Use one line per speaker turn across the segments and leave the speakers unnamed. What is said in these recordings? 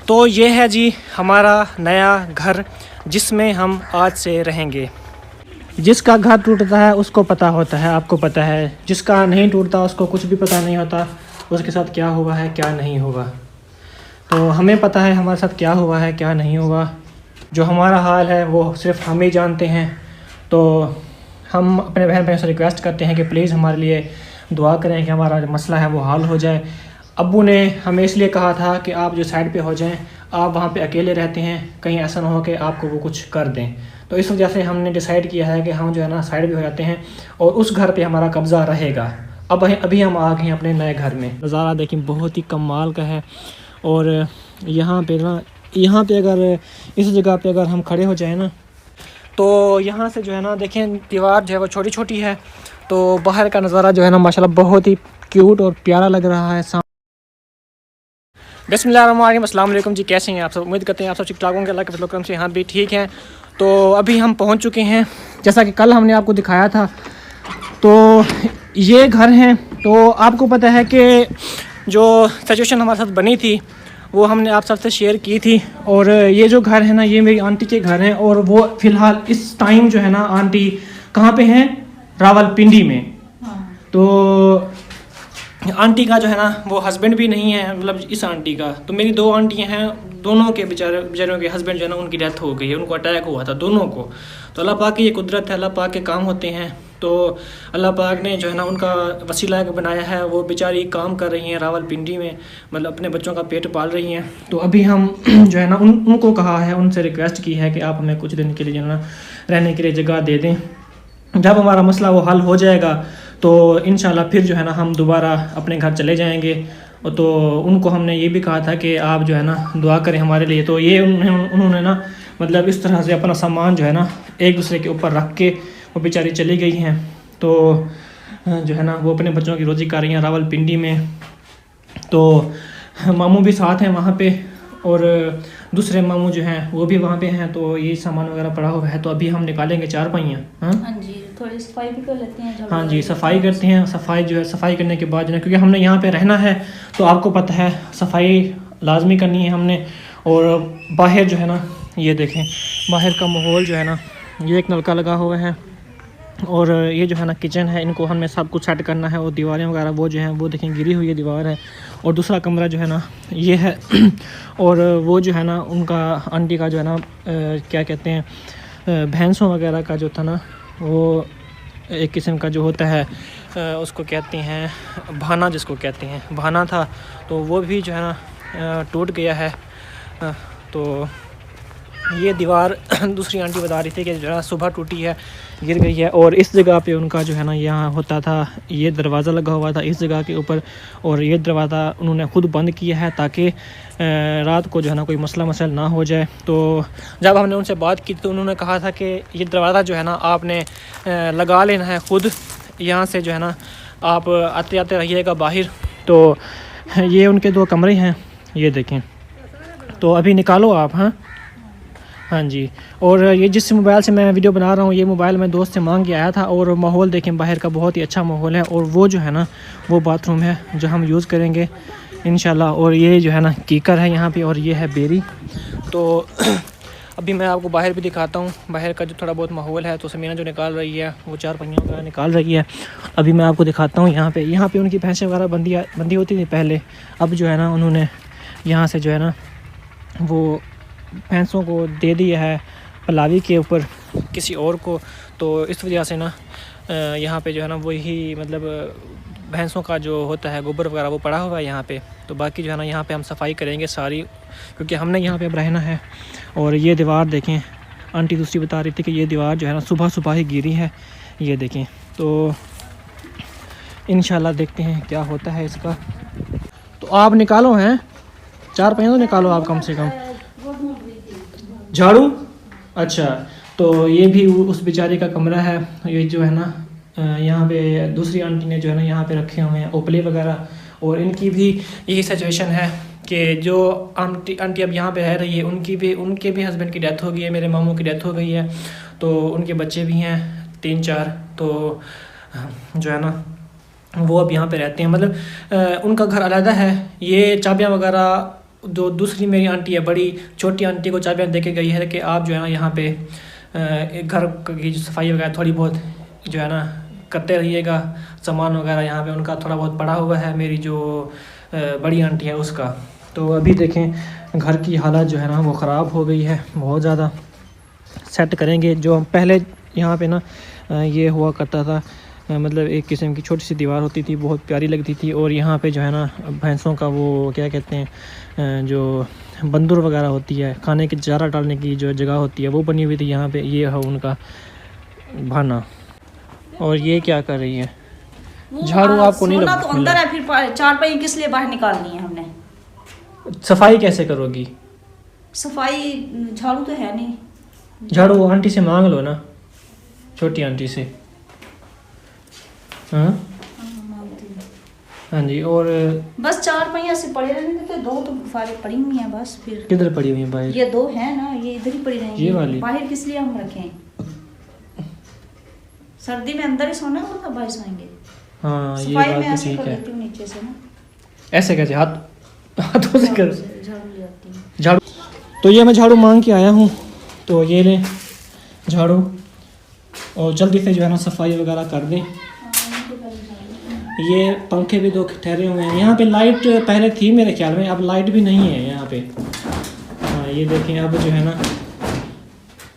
तो ये है जी हमारा नया घर जिसमें हम आज से रहेंगे। जिसका घर टूटता है उसको पता होता है, आपको पता है। जिसका नहीं टूटता उसको कुछ भी पता नहीं होता उसके साथ क्या हुआ है क्या नहीं हुआ। तो हमें पता है हमारे साथ क्या हुआ है क्या नहीं हुआ। जो हमारा हाल है वो सिर्फ हम ही जानते हैं। तो हम अपने बहन भाइयों से रिक्वेस्ट करते हैं कि प्लीज़ हमारे लिए दुआ करें कि हमारा जो मसला है वो हल हो जाए। अब्बू ने हमें इसलिए कहा था कि आप जो साइड पे हो जाएं, आप वहाँ पे अकेले रहते हैं, कहीं ऐसा ना हो कि आपको वो कुछ कर दें। तो इस वजह से हमने डिसाइड किया है कि हम जो है ना साइड पे हो जाते हैं और उस घर पे हमारा कब्ज़ा रहेगा। अभी हम आ गए हैं अपने नए घर में। नज़ारा देखें बहुत ही कमाल का है। और यहाँ पे अगर इस जगह पे अगर हम खड़े हो जाए ना तो यहाँ से जो है ना देखें दीवार जो है वो छोटी छोटी है। तो बाहर का नज़ारा जो है ना माशाल्लाह बहुत ही क्यूट और प्यारा लग रहा है। बिस्मिल्लाहिर्रहमानिर्रहीम, अस्सलाम वालेकुम जी। कैसे हैं आप सब? उम्मीद करते हैं आप सब ठीक ठाक होंगे, अल्लाह के फज़ल करम से यहाँ भी ठीक हैं। तो अभी हम पहुँच चुके हैं जैसा कि कल हमने आपको दिखाया था। तो ये घर हैं। तो आपको पता है कि जो सिचुएशन हमारे साथ बनी थी वो हमने आप सबसे शेयर की थी। और ये जो घर है ना ये मेरी आंटी के घर हैं और वो फ़िलहाल इस टाइम जो है ना आंटी कहाँ पे हैं? रावलपिंडी में। तो आंटी का जो है ना वो हस्बैंड भी नहीं है, मतलब इस आंटी का। तो मेरी दो आंटियां हैं, दोनों के बेचारों के हस्बैंड जो है ना उनकी डेथ हो गई है, उनको अटैक हुआ था दोनों को। तो अल्लाह पाक की ये कुदरत है, अल्लाह पाक के काम होते हैं। तो अल्लाह पाक ने जो है ना उनका वसीला बनाया है। वो बेचारी काम कर रही हैं रावलपिंडी में, मतलब अपने बच्चों का पेट पाल रही हैं। तो अभी हम जो है ना उनको कहा है, उनसे रिक्वेस्ट की है कि आप हमें कुछ दिन के लिए जो है ना रहने के लिए जगह दे दें। जब हमारा मसला वो हल हो जाएगा तो इंशाल्लाह फिर जो है ना हम दोबारा अपने घर चले जाएंगे। तो उनको हमने ये भी कहा था कि आप जो है ना दुआ करें हमारे लिए। तो ये उन्होंने ना मतलब इस तरह से अपना सामान जो है ना एक दूसरे के ऊपर रख के वो बेचारी चली गई हैं। तो जो है ना वो अपने बच्चों की रोज़ी कर रही हैं रावलपिंडी में। तो मामू भी साथ हैं वहाँ पे और दूसरे मामू जो हैं वो भी वहाँ पे हैं। तो ये सामान वगैरह पड़ा हुआ है। तो अभी हम निकालेंगे चारपाइयाँ।
हाँ जी, थोड़ी सफाई भी कर लेते हैं।
हाँ जी, सफाई करते हैं। सफाई जो है सफाई करने के बाद जो है क्योंकि हमने यहाँ पे रहना है तो आपको पता है सफाई लाजमी करनी है हमने। और बाहर जो है ना ये देखें बाहर का माहौल जो है ना, ये एक नलका लगा हुआ है और ये जो है ना किचन है, इनको हमें सब कुछ सेट करना है। और दीवारें वगैरह वो जो हैं वो देखें गिरी हुई है दीवार है। और दूसरा कमरा जो है ना ये है और वो जो है ना उनका आंटी का जो है ना क्या कहते हैं भैंसों वगैरह का जो था ना वो एक किस्म का जो होता है उसको कहते हैं भाना, जिसको कहते हैं भाना था। तो वो भी जो है ना टूट गया है। तो ये दीवार दूसरी आंटी बता रही थी कि जो है सुबह टूटी है, गिर गई है। और इस जगह पे उनका जो है ना यहाँ होता था, ये दरवाज़ा लगा हुआ था इस जगह के ऊपर और ये दरवाज़ा उन्होंने ख़ुद बंद किया है ताकि रात को जो है ना कोई मसला मसल ना हो जाए। तो जब हमने उनसे बात की तो उन्होंने कहा था कि ये दरवाज़ा जो है ना आपने लगा लेना है ख़ुद, यहाँ से जो है ना आप आते आते रहिएगा बाहर। तो ये उनके दो कमरे हैं, ये देखें। तो अभी निकालो आप। हाँ जी। और ये जिस मोबाइल से मैं वीडियो बना रहा हूँ ये मोबाइल मैं दोस्त से मांग के आया था। और माहौल देखें बाहर का बहुत ही अच्छा माहौल है। और वो जो है ना वो बाथरूम है जो हम यूज़ करेंगे इंशाल्लाह। और ये जो है ना कीकर है यहाँ पे और ये है बेरी। तो अभी मैं आपको बाहर भी दिखाता हूँ, बाहर का जो थोड़ा बहुत माहौल है। तो समीना जो निकाल रही है वो चार पहियों वगैरह निकाल रही है। अभी मैं आपको दिखाता हूँ यहाँ पे उनकी भैंसें वगैरह बंदी होती थी पहले। अब जो है ना उन्होंने यहाँ से जो है ना वो भैंसों को दे दिया है पलावी के ऊपर किसी और को। तो इस वजह से ना यहाँ पे जो है ना वही मतलब भैंसों का जो होता है गोबर वगैरह वो पड़ा हुआ है यहाँ पे। तो बाकी जो है ना यहाँ पे हम सफाई करेंगे सारी, क्योंकि हमने यहाँ पे अब रहना है। और ये दीवार देखें, आंटी दूसरी बता रही थी कि ये दीवार जो है ना सुबह ही गिरी है, ये देखें। तो इंशाल्लाह देखते हैं क्या होता है इसका। तो आप निकालो हैं चार पहिया तो निकालो आप कम से कम। झाड़ू, अच्छा। तो ये भी उस बेचारी का कमरा है। ये जो है ना यहाँ पे दूसरी आंटी ने जो है ना यहाँ पे रखे हुए हैं ओपले वगैरह। और इनकी भी यही सिचुएशन है कि जो आंटी अब यहाँ पे रह रही है उनके भी हस्बैंड की डेथ हो गई है, मेरे मामू की डेथ हो गई है। तो उनके बच्चे भी हैं 3-4। तो जो है ना वो अब यहाँ पे रहते हैं, मतलब उनका घर अलग है। ये चाबियाँ वगैरह जो दूसरी मेरी आंटी है, बड़ी छोटी आंटी को चाबियाँ दे के गई है कि आप जो है ना यहाँ पे घर की जो सफाई वगैरह थोड़ी बहुत जो है ना करते रहिएगा। सामान वगैरह यहाँ पे उनका थोड़ा बहुत पड़ा हुआ है, मेरी जो बड़ी आंटी है उसका। तो अभी देखें घर की हालत जो है ना वो ख़राब हो गई है बहुत ज़्यादा। सेट करेंगे। जो हम पहले यहाँ पे ना ये हुआ करता था, मतलब एक किस्म की छोटी सी दीवार होती थी, बहुत प्यारी लगती थी। और यहाँ पे जो है ना भैंसों का वो क्या कहते हैं, जो बंदूर वगैरह होती है, खाने की चारा डालने की जो जगह होती है वो बनी हुई थी यहाँ पे। ये है उनका भाना। और ये क्या कर रही है, झाड़ू आपको नहीं
लगा तो अंदर है, फिर चारपाई किस लिए बाहर निकालनी है हमने?
सफाई कैसे करोगी?
सफाई झाड़ू तो है नहीं।
झाड़ू आंटी से मांग लो ना, छोटी आंटी से। हाँ हाँ जी। और
बस चार पहिया से पड़े रहने देते, दो तो गुफारे पड़ी हुई हैं बस। फिर
किधर पड़ी हुई है बाहर?
ये दो है ना, ये इधर ही पड़ी रहेंगी।
ये वाली
बाहर किस लिए हम रखें? सर्दी में अंदर ही सोना है, मतलब बाहर सोएंगे।
हाँ ये
बात
भी ठीक है।
नीचे से ना
ऐसे कैसे हाथों से कर
झाड़ू ले आती है।
झाड़ू। तो ये मैं झाड़ू मांग के आया हूँ, तो ये ले झाड़ू, और जल्दी से जो है ना सफाई वगैरह कर दें। ये पंखे भी दो ठहरे हुए हैं। यहाँ पे लाइट पहले थी मेरे ख्याल में, अब लाइट भी नहीं है यहाँ पे। हाँ ये देखें, अब जो है ना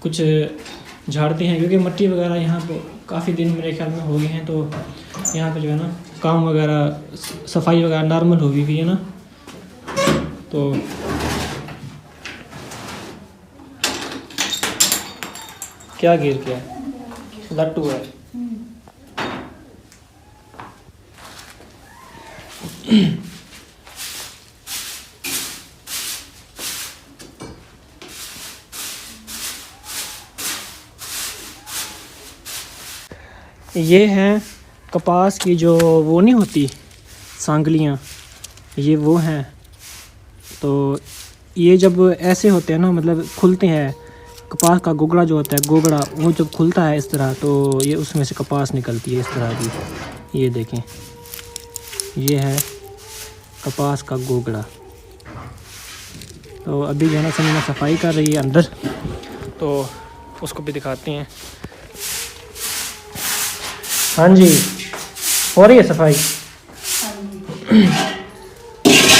कुछ झाड़ते हैं, क्योंकि मिट्टी वगैरह यहाँ पे काफ़ी दिन मेरे ख्याल में हो गए हैं। तो यहाँ पे जो है ना काम वगैरह सफाई वगैरह नॉर्मल हो गई है ना। तो क्या गिर गया? लट्टू है। ये हैं कपास की जो वो नहीं होती सांगलियाँ, ये वो हैं। तो ये जब ऐसे होते हैं ना, मतलब खुलते हैं, कपास का गोगड़ा जो होता है, गोगड़ा वो जब खुलता है इस तरह, तो ये उसमें से कपास निकलती है इस तरह की। ये देखें, ये है कपास का गोगड़ा। तो अभी जो है ना समीना सफाई कर रही है अंदर, तो उसको भी दिखाते हैं। हाँ जी, हो रही है सफाई।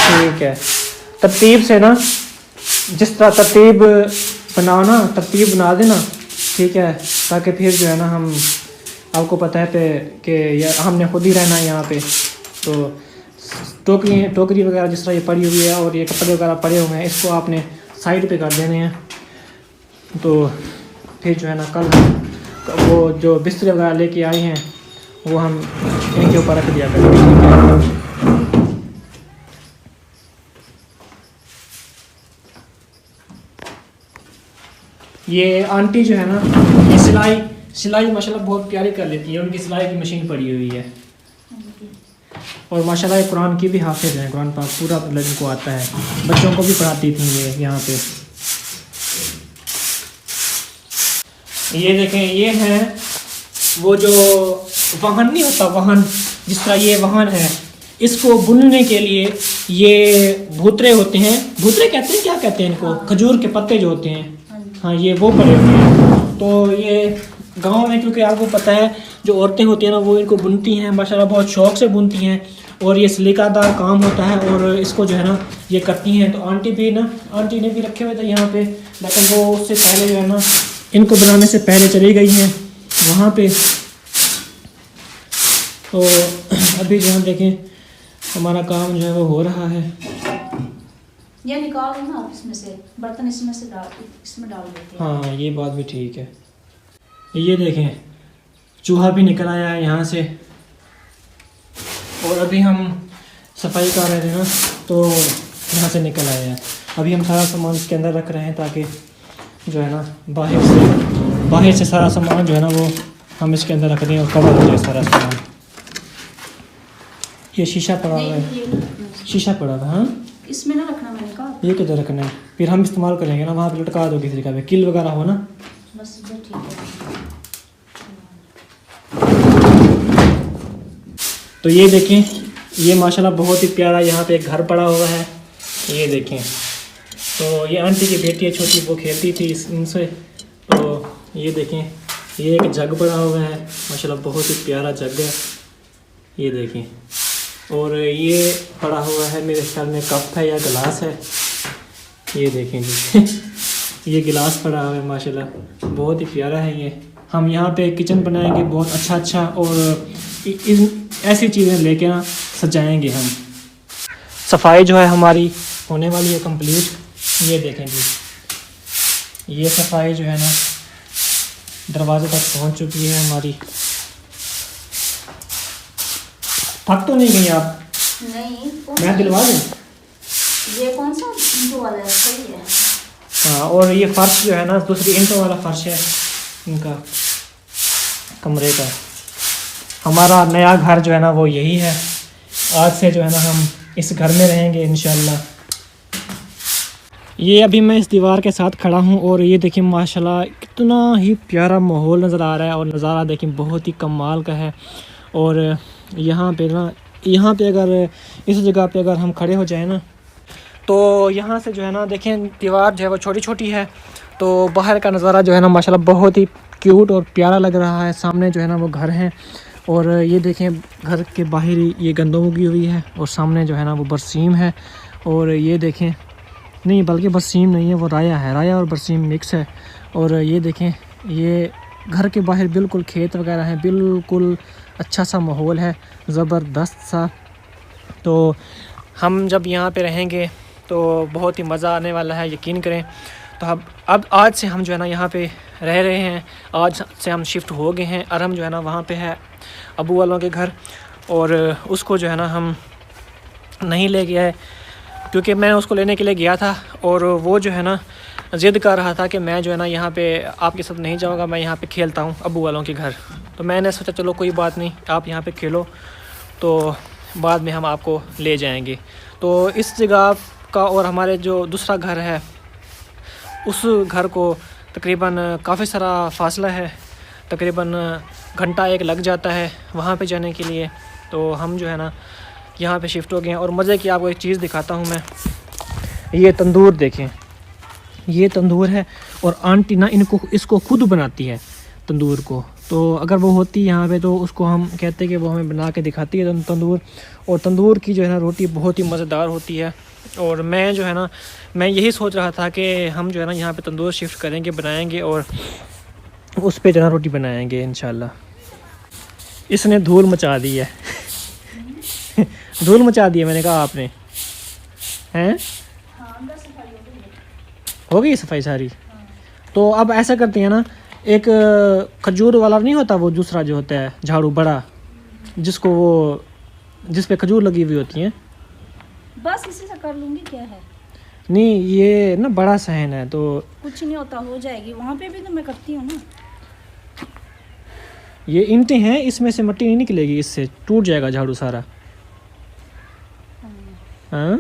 ठीक है। तरतीब से ना, जिस तरह तरतीब बनाओ ना, तरतीब बना देना, ठीक है, ताकि फिर जो है ना हम, आपको पता है कि हमने खुद ही रहना है यहाँ पे। तो टोकरी वगैरह जिस तरह ये पड़ी हुई है और ये कपड़े वगैरह पड़े हुए हैं, इसको आपने साइड पे कर देने हैं। तो फिर जो है ना कल वो जो बिस्तर वगैरह लेके आए हैं वो हम इनके ऊपर रख दिया करेंगे। ये आंटी जो है ना, ये सिलाई माशाल्लाह बहुत प्यारी कर लेती है। उनकी सिलाई की मशीन पड़ी हुई है, और माशाल्लाह कुरान की भी हाफिज हैं, कुरान पाक पूरा मतलब इनको आता है। बच्चों को भी पढ़ाती थी ये यहाँ पे। ये देखें, ये है वो जो वाहन नहीं होता, वाहन, जिस तरह ये वाहन है, इसको बुनने के लिए ये भूतरे होते हैं। भूतरे कहते हैं, क्या कहते हैं इनको? खजूर के पत्ते जो होते हैं, हाँ ये वो पड़े हुए हैं। तो ये गांव में, क्योंकि आपको पता है जो औरतें होती हैं ना, वो इनको बुनती हैं, माशाल्लाह बहुत शौक़ से बुनती हैं, और ये सलीकादार काम होता है, और इसको जो है ना ये करती हैं। तो आंटी ने भी रखे हुए थे यहाँ पे, लेकिन वो उससे पहले जो है ना, इनको बनाने से पहले चली गई हैं वहाँ पे। तो अभी जो हम देखें, हमारा काम जो है वो हो रहा है।
ये निकालो ना इसमें से, बर्तन इसमें डाल देते हैं।
हाँ ये बात भी ठीक है। ये देखें, चूहा भी निकल आया है यहाँ से। और अभी हम सफाई कर रहे थे ना, तो यहाँ से निकल आया है। अभी हम सारा सामान इसके अंदर रख रहे हैं, ताकि जो है ना बाहर से सारा सामान जो है ना वो हम इसके अंदर रख दें और कवर हो जाए सारा सामान। ये शीशा पड़ा हुआ है, शीशा पड़ा हुआ है। हाँ
इसमें ना रखना, मैंने कहा।
ये किधर रखना है? फिर हम इस्तेमाल करेंगे ना, वहाँ पे लटका दो किसी जगह पे, किल वगैरह हो ना।
बस ठीक है।
तो ये देखें, ये माशाल्लाह बहुत ही प्यारा यहाँ पे एक घर पड़ा हुआ है। ये देखें, तो ये आंटी की बेटी है छोटी, वो खेलती थी इनसे। तो ये देखें, ये एक जग पड़ा हुआ है माशाल्लाह, बहुत ही प्यारा जग है, ये देखें। और ये पड़ा हुआ है मेरे ख्याल में कप है या गिलास है, ये देखें जी ये गिलास पड़ा हुआ है माशाल्लाह, बहुत ही प्यारा है ये। हम यहाँ पे किचन बनाएंगे बहुत अच्छा, और ऐसी चीज़ें लेके ना सजाएंगे हम। सफाई जो है हमारी होने वाली है कंप्लीट, ये देखें जी, ये सफाई जो है ना दरवाजे तक पहुँच चुकी है हमारी। थक तो नहीं गई आप?
नहीं,
मैं दिलवा दूँ?
ये कौन सा ईंटों वाला है? सही है।
हाँ, और ये फर्श जो है ना दूसरी ईंटों वाला फर्श है इनका कमरे का। हमारा नया घर जो है ना वो यही है, आज से जो है ना हम इस घर में रहेंगे इंशाल्लाह। ये अभी मैं इस दीवार के साथ खड़ा हूँ और ये देखिए माशाल्लाह कितना ही प्यारा माहौल नज़र आ रहा है, और नज़ारा देखिए बहुत ही कमाल का है। और यहाँ पे अगर इस जगह पे अगर हम खड़े हो जाए ना, तो यहाँ से जो है ना देखें दीवार जो है वो छोटी छोटी है, तो बाहर का नज़ारा जो है ना माशाल्लाह बहुत ही क्यूट और प्यारा लग रहा है। सामने जो है ना वो घर हैं, और ये देखें घर के बाहर ये गंदम उगी हुई है, और सामने जो है ना वो बरसीम है। और ये देखें, नहीं बल्कि बरसीम नहीं है, वो राया है, राया और बरसीम मिक्स है। और ये देखें, ये घर के बाहर बिल्कुल खेत वगैरह हैं, बिल्कुल अच्छा सा माहौल है, ज़बरदस्त सा। तो हम जब यहाँ पे रहेंगे तो बहुत ही मज़ा आने वाला है, यकीन करें। तो अब आज से हम जो है ना यहाँ पे रह रहे हैं, आज से हम शिफ्ट हो गए हैं। अरहम जो है ना वहाँ पे है अबू वालों के घर, और उसको जो है ना हम नहीं ले गया है, क्योंकि मैं उसको लेने के लिए गया था, और वो जो है ना ज़िद कर रहा था कि मैं जो है ना यहाँ पे आपके साथ नहीं जाऊँगा, मैं यहाँ पे खेलता हूँ अबू वालों के घर। तो मैंने सोचा चलो कोई बात नहीं, आप यहाँ पे खेलो, तो बाद में हम आपको ले जाएंगे। तो इस जगह का और हमारे जो दूसरा घर है उस घर को तकरीबन काफ़ी सारा फ़ासला है, तकरीबन घंटा एक लग जाता है वहाँ पे जाने के लिए। तो हम जो है ना यहाँ पे शिफ्ट हो गए हैं। और मज़े की आपको एक चीज़ दिखाता हूँ मैं, ये तंदूर देखें, ये तंदूर है, और आंटी ना इसको खुद बनाती है तंदूर को। तो अगर वो होती यहाँ पे तो उसको हम कहते कि वो हमें बना के दिखाती है तंदूर। और तंदूर की जो है ना रोटी बहुत ही मज़ेदार होती है। और मैं जो है ना मैं यही सोच रहा था कि हम जो है ना यहाँ पे तंदूर शिफ्ट करेंगे, बनाएंगे, और उस पे जो है ना रोटी बनाएंगे इंशाल्लाह। इसने धूल मचा दी है धूल मचा दी है, मैंने कहा आपने हैं, हो गई सफाई सारी। तो अब ऐसा करते हैं ना, एक खजूर वाला नहीं होता, वो दूसरा जो होता है झाड़ू बड़ा, जिसको वो जिस पे खजूर लगी हुई होती है,
बस इसी से कर लूँगी, क्या है।
नहीं ये ना बड़ा सहन है, तो
कुछ नहीं होता, हो जाएगी। वहाँ पे भी तो मैं करती हूँ ना।
ये ईंटें हैं, इसमें से मिट्टी नहीं निकलेगी, इससे टूट जाएगा झाड़ू सारा। हाँ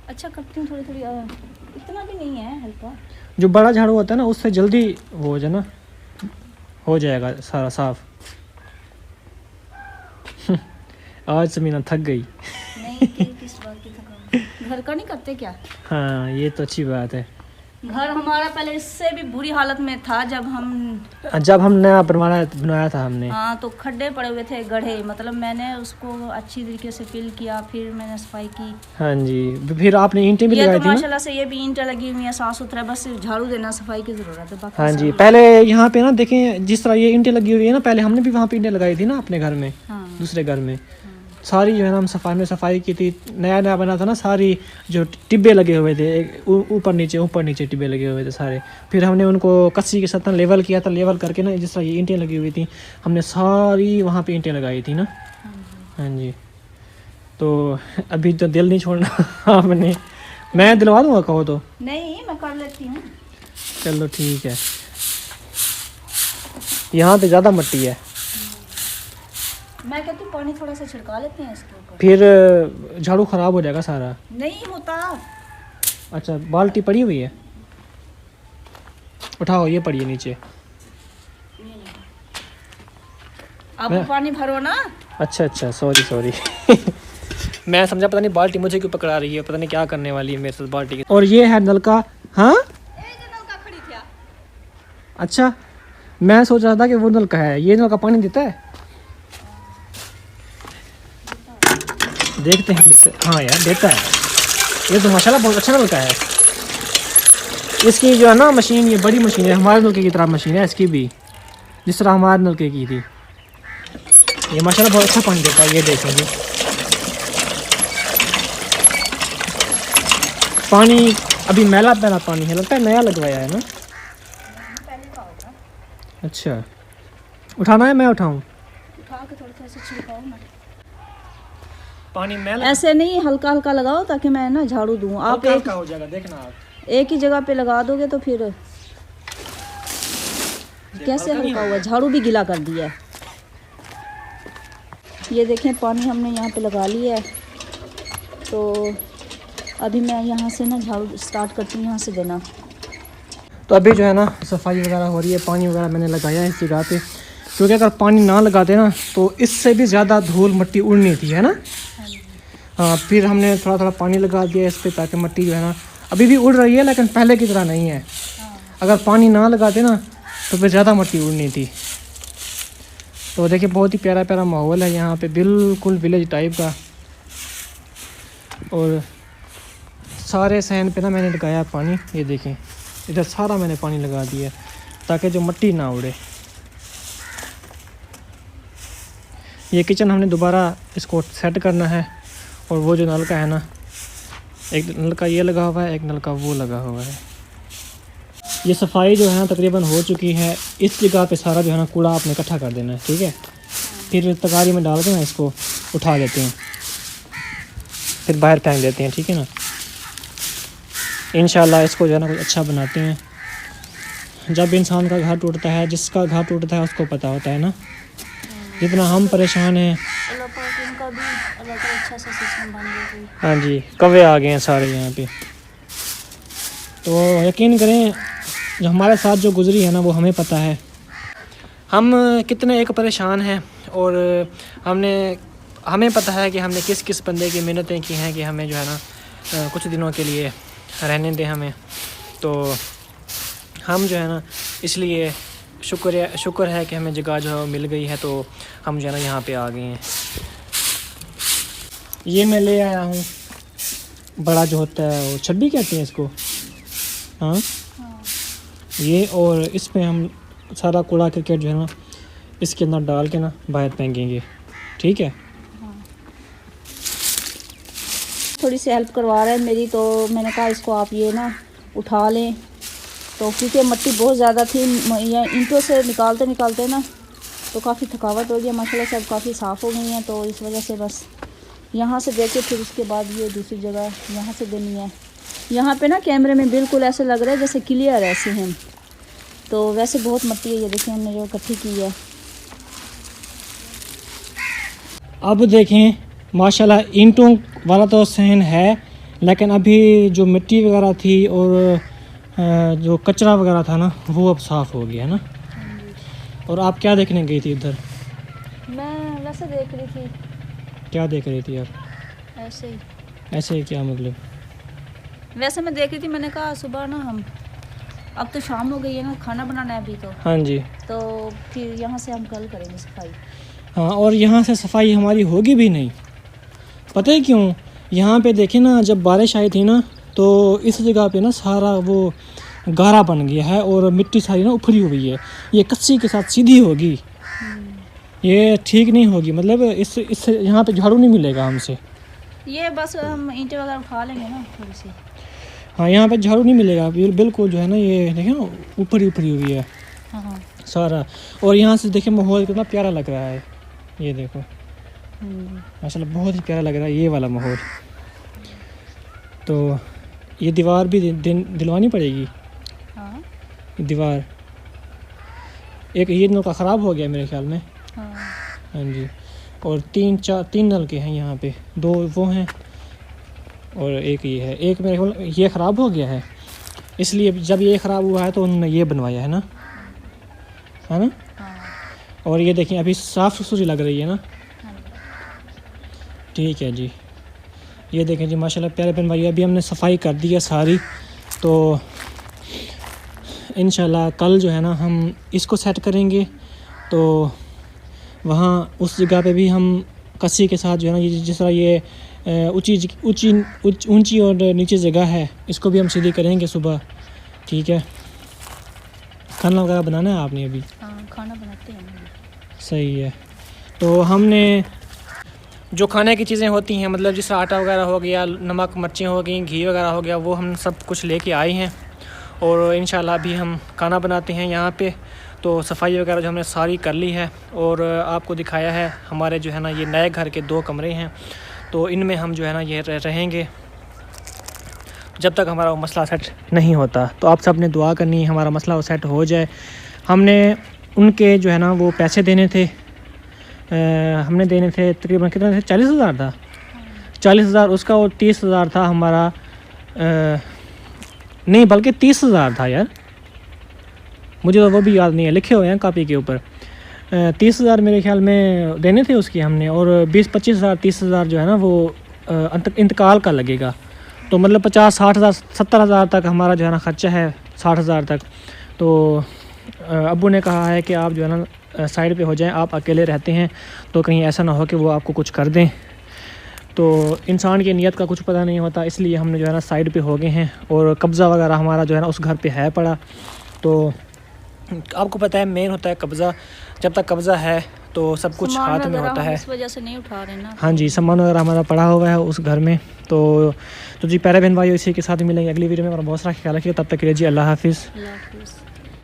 अच्छा करती हूँ थोड़ी थोड़ी, इतना भी नहीं है, हल्का।
जो बड़ा झाड़ू होता है ना उससे जल्दी हो जाए ना, हो जाएगा सारा साफ आज समीना थक गई
नहीं किस बात की थकान, घर का नहीं करते क्या?
हाँ ये तो अच्छी बात है।
घर हमारा पहले इससे भी बुरी हालत में था जब हम
नया बनाया था हमने।
हाँ, तो खड्डे पड़े हुए थे, गड्ढे, मतलब मैंने उसको अच्छी तरीके से फिल किया, फिर मैंने सफाई की।
हाँ जी, फिर आपने ईंटें भी लगाई
ये
थी
तो
ना?
माशाल्लाह से ये भी ईंटें लगी हुई हैं, साफ सुथरा, बस झाड़ू देना, सफाई की जरूरत है।
हाँ जी, पहले यहाँ पे ना देखें जिस तरह ये ईंटें लगी हुई है ना, पहले हमने भी वहाँ पे ईंटें लगाई थी ना अपने घर में।
हाँ।
दूसरे घर में सारी जो है ना हम सफाई की थी, नया नया बना था ना, सारी जो टिब्बे लगे हुए थे ऊपर नीचे टिब्बे लगे हुए थे सारे। फिर हमने उनको कस्सी के साथ लेवल किया था, लेवल करके ना जिस तरह ये ईंटें लगी हुई थी हमने सारी वहाँ पे ईंटें लगाई थी ना। हाँ जी, तो अभी तो दिल नहीं छोड़ना आपने, मैं दिलवा दूँगा कहो तो।
नहीं मैं कर लेती हूँ।
चलो ठीक है, यहाँ पे ज़्यादा मिट्टी है,
मैं कहती हूँ पानी थोड़ा सा छिड़का लेते हैं इसके ऊपर,
फिर झाड़ू खराब हो जाएगा सारा।
नहीं होता।
अच्छा बाल्टी पड़ी हुई है, उठाओ, ये पड़ी है नीचे।
आप पानी भरो ना।
अच्छा सॉरी मैं समझा पता नहीं बाल्टी मुझे क्यों पकड़ा रही है, पता नहीं क्या करने वाली है मेरे साथ बाल्टी की। और ये है नलका। हाँ अच्छा, मैं सोच रहा था कि वो नलका है। ये नलका पानी देता है? देखते हैं देते। हाँ यार देता है, ये तो माशाल्लाह बहुत अच्छा नलका है। इसकी जो है ना मशीन, ये बड़ी मशीन है, हमारे नलके की तरह मशीन है इसकी भी, जिस तरह हमारे नलके की थी। ये माशाल्लाह बहुत अच्छा पानी देता है। ये देखेंगे पानी अभी मैला पैला पानी है, लगता है नया लगवाया है ना। अच्छा, उठाना है? मैं उठाऊं?
उठा के थोड़ा सा ऐसे छिड़काओ ना।
पानी मैला
ऐसे नहीं, हल्का हल्का लगाओ ताकि मैं ना झाड़ू दूं। आप एक
हल्का हो जाएगा, देखना आप।
एक ही जगह पे लगा दोगे तो फिर कैसे हल्का हुआ? झाड़ू भी गीला कर दिया है। ये देखें पानी हमने यहाँ पे लगा लिया है, तो अभी मैं यहाँ से ना झाड़ू स्टार्ट करती हूँ, यहाँ से देना।
तो अभी जो है ना सफाई वगैरह हो रही है, पानी वगैरह मैंने लगाया है इस जगह पे, क्योंकि अगर पानी ना लगाते ना तो इससे भी ज़्यादा धूल मिट्टी उड़नी थी, है ना। हाँ, फिर हमने थोड़ा थोड़ा पानी लगा दिया इस पर, ताकि मिट्टी जो है ना अभी भी उड़ रही है लेकिन पहले की तरह नहीं है। अगर पानी ना लगाते ना तो फिर ज़्यादा मिट्टी उड़नी थी। तो देखिए बहुत ही प्यारा प्यारा माहौल है यहाँ पे, बिल्कुल विलेज टाइप का। और सारे सहन पे ना मैंने लगाया पानी, ये देखें इधर सारा मैंने पानी लगा दिया ताकि जो मिट्टी ना उड़े। ये किचन हमने दोबारा इसको सेट करना है, और वो जो नलका है ना, एक नलका ये लगा हुआ है, एक नलका वो लगा हुआ है। ये सफाई जो है ना तकरीबन हो चुकी है। इस जगह पे सारा जो है ना कूड़ा आपने इकट्ठा कर देना है, ठीक है। फिर तगारी में डाल के ना इसको उठा देते हैं, फिर बाहर फेंक देते हैं, ठीक है ना। इंशाल्लाह इसको जो है ना कुछ अच्छा बनाते हैं। जब इंसान का घर टूटता है, जिसका घर टूटता है उसको पता होता है ना, जितना हम परेशान हैं। हाँ जी, कौवे आ गए हैं सारे यहाँ पे। तो यकीन करें जो हमारे साथ जो गुजरी है ना वो हमें पता है, हम कितने एक परेशान हैं। और हमें पता है कि हमने किस किस बंदे की मिन्नतें की हैं कि हमें जो है ना कुछ दिनों के लिए रहने दें हमें। तो हम जो है ना इसलिए शुक्र है कि हमें जगह जो है मिल गई है, तो हम जो है ना यहाँ पे आ गए हैं। ये मैं ले आया हूँ बड़ा जो होता है, वो छब्बी कहते हैं इसको। हाँ ये, और इसमें हम सारा कूड़ा क्रिकेट जो है ना इसके अंदर डाल के ना बाहर फेंकेंगे, ठीक है।
थोड़ी सी हेल्प करवा रहा है मेरी, तो मैंने कहा इसको आप ये ना उठा लें। तो क्योंकि मिट्टी बहुत ज़्यादा थी, या ईंटों से निकालते ना तो काफ़ी थकावट हो गई। माशाल्लाह से अब काफ़ी साफ़ हो गई हैं, तो इस वजह से बस यहाँ से देके फिर उसके बाद ये दूसरी जगह यहाँ से देनी है। यहाँ पे ना कैमरे में बिल्कुल ऐसे लग रहा है जैसे क्लियर ऐसे हैं, तो वैसे बहुत मिट्टी है। ये देखिए हमने जो इकट्ठी की है।
अब देखें माशाल्लाह ईंटों वाला तो सहन है, लेकिन अभी जो मिट्टी वगैरह थी और जो कचरा वगैरह था ना वो अब साफ़ हो गया है ना। और आप क्या देखने गई थी इधर?
मैं वैसे देख रही थी।
क्या देख रही थी आप?
ऐसे ही।
ऐसे ही क्या मतलब?
वैसे मैं देख रही थी, मैंने कहा सुबह ना हम, अब तो शाम हो गई है ना, खाना बनाना है अभी तो।
हाँ जी।
तो फिर यहाँ से हम कल करेंगे सफाई।
हाँ, और यहाँ से सफाई हमारी होगी भी नहीं, पता है क्यों? यहाँ पे देखें ना, जब बारिश आई थी ना तो इस जगह पे ना सारा वो गारा बन गया है और मिट्टी सारी ना उखड़ी हुई है। ये कच्ची के साथ सीधी होगी, ये ठीक नहीं होगी। मतलब इससे यहाँ पे झाड़ू नहीं मिलेगा हमसे।
ये बस हम ईंटें वगैरह उठा लेंगे ना थोड़ी सी।
हाँ, यहाँ पे झाड़ू नहीं मिलेगा बिल्कुल जो है ना, ये देखें ना ऊपर ही हुई है
हाँ
सारा। और यहाँ से देखें माहौल कितना प्यारा लग रहा है, ये देखो माशाल्लाह बहुत ही प्यारा लग रहा है ये वाला माहौल। तो ये दीवार भी दिलवानी पड़ेगी।
हाँ
दीवार एक ये नलका ख़राब हो गया मेरे ख्याल में।
हाँ
हाँ जी। और तीन नलके हैं यहाँ पे, 2 वो हैं और एक ये है। एक मेरे ख्याल ये ख़राब हो गया है, इसलिए जब ये ख़राब हुआ है तो उन्होंने ये बनवाया है ना, है ना।
हाँ।
और ये देखिए अभी साफ़ सुथरी लग रही है ना।
हाँ।
ठीक है जी। ये देखें जी माशाल्लाह प्यारे बहन भाई, अभी हमने सफाई कर दी है सारी। तो इंशाल्लाह कल जो है ना हम इसको सेट करेंगे। तो वहाँ उस जगह पे भी हम कस्सी के साथ जो है ना, ये जिस तरह ये ऊंची और नीचे जगह है, इसको भी हम सीधी करेंगे सुबह। ठीक है, खाना वगैरह बनाना है आपने अभी?
हाँ, खाना बनाते हैं।
सही है। तो हमने जो खाने की चीज़ें होती हैं, मतलब जिस आटा वगैरह हो गया, नमक मिर्चें हो गई, घी वगैरह हो गया, वो हम सब कुछ लेके आए हैं और इंशाल्लाह अभी हम खाना बनाते हैं यहाँ पे। तो सफाई वगैरह जो हमने सारी कर ली है और आपको दिखाया है हमारे जो है ना ये नए घर के 2 कमरे हैं। तो इनमें हम जो है ना ये रहेंगे जब तक हमारा वो मसला सेट नहीं होता। तो आप सब ने दुआ करनी है हमारा मसला वो सेट हो जाए। हमने उनके जो है ना वो पैसे देने थे, हमने देने थे तकरीबन कितना थे, 40,000 था। 40,000 उसका और 30,000 था हमारा, नहीं बल्कि 30,000 था यार, मुझे तो वो भी याद नहीं है, लिखे हुए हैं कॉपी के ऊपर। 30,000 मेरे ख्याल में देने थे उसकी हमने, और 20-25,000 30,000 जो है ना वो इंतकाल का लगेगा। तो मतलब 50-60,000 70,000 तक हमारा जो है ना ख़र्चा है, 60,000 तक। तो अब्बू ने कहा है कि आप जो है ना साइड पे हो जाएं, आप अकेले रहते हैं तो कहीं ऐसा ना हो कि वो आपको कुछ कर दें। तो इंसान की नीयत का कुछ पता नहीं होता, इसलिए हमने जो है ना साइड पे हो गए हैं। और कब्ज़ा वगैरह हमारा जो है ना उस घर पे है पड़ा। तो आपको पता है मेन होता है कब्ज़ा, जब तक कब्ज़ा है तो सब कुछ हाथ में होता है।
इस वजह से नहीं उठा रहे ना।
हाँ जी, सामान वगैरह हमारा पड़ा हुआ है उस घर में। तो जी प्यारे बहन भाई, इसी के साथ मिलेंगे अगली वीडियो में। और बहुत सारा ख्याल रखिए, तब तक के लिए जी अल्लाह हाफिज़।
अल्लाह हाफिज़।